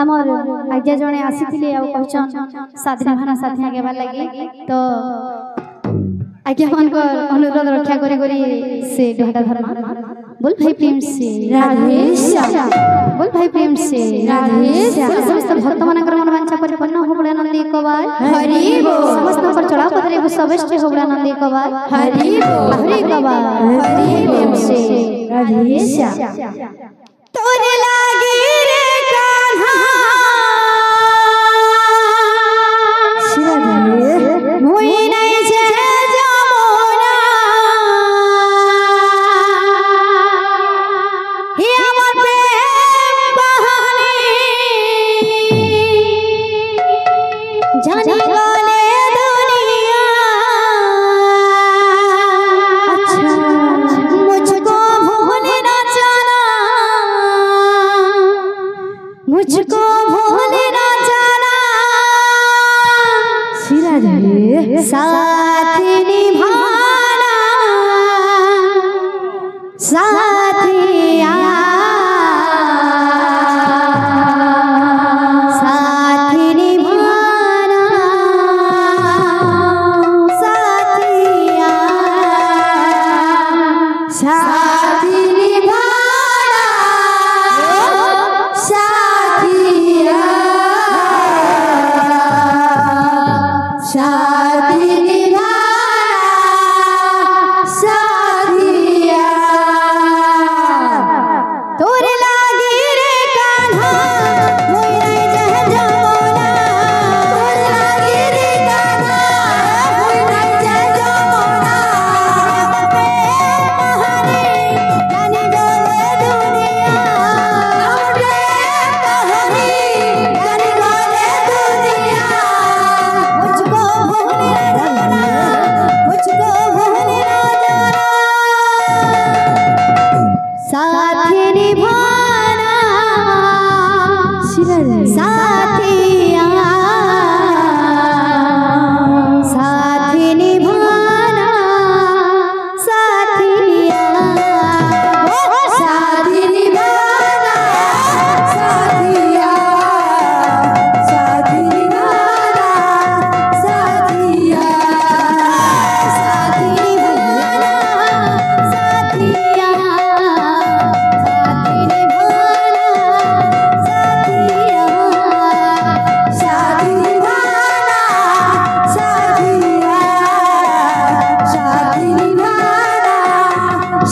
हमर आज्ञा जने आसीथिले आ कहछन साधना भाना साथी गेबा लागि तो आज्ञा मानकर अनुरोध रक्षा करी करी से ढोटा धर्मा बोल भाई प्रेम से राधे श्याम बोल भाई प्रेम से राधे श्याम समस्त भक्त मानकर मन वांछा परिपूर्ण हो बड़ा नंदी एक बार हरि बोल समस्त पर चढ़ा पदरे सबश्रेष्ठ हो बड़ा नंदी एक बार हरि बोल हरि एक बार हरि प्रेम से राधे श्याम तोरे लागी रे कान्हा मुई नहीं जे जमुना हे हमर प्रेम बहानी जाने वाले दुनिया अच्छा मुझको भूल ना जाना मुझको भूल ना जाना साथ निभाना साथिया साथ निभाना साथिया साथ निभाना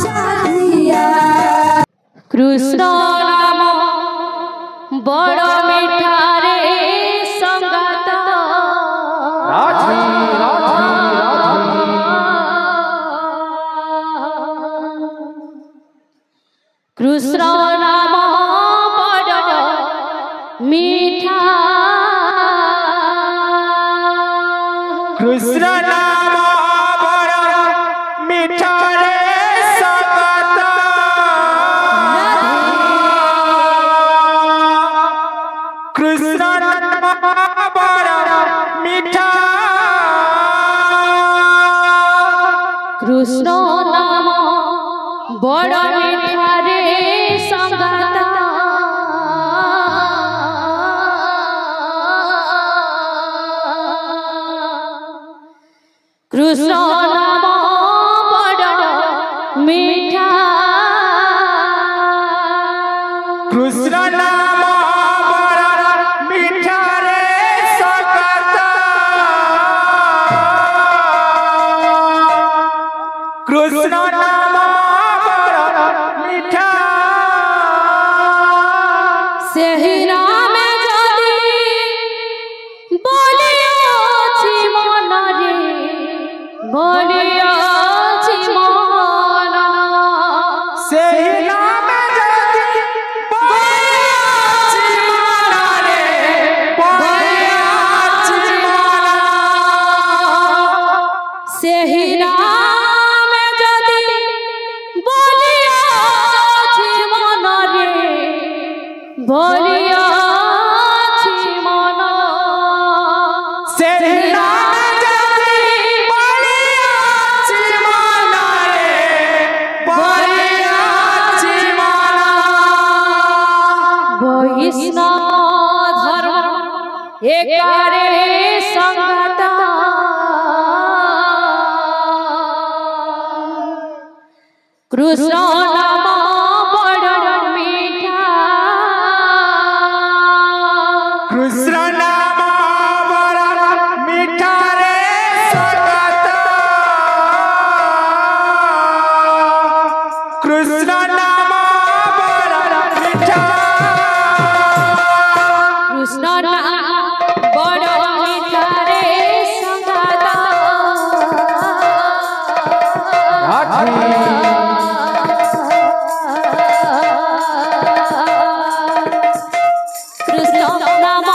साथिया कृष्ण नाम बड़ मीठा रे संगत कृष्ण नाम बड़ मीठा कृष्ण नाम बड़ मीठा रे संगत कृष्ण नाम बड़ मीठा कृष्ण नाम बड़ मीठा रे संगत कृष्ण नाम बड़ मीठा कृष्ण नाम बड़ मीठा रे संगत कृष्ण नाम बड़ मीठा सेहि नाम जदि बोलियाछि मन रे बोलियाछि मन सेहि नाम जदि बोलियाछि मन रे बोलियाछि मन सेहि नाम जदि बोलियाछि मन रे बोलियाछि मन सेहि नाम जदि बोलियाछि एकारे संगत कृष्ण नाम बड़ मीठा कृष्ण नाम बड़ा मीठा रे संगत कृष्ण नाम बड़ा मीठा कृष्ण नाम बड़ मीठा रे संगत कृष्ण नाम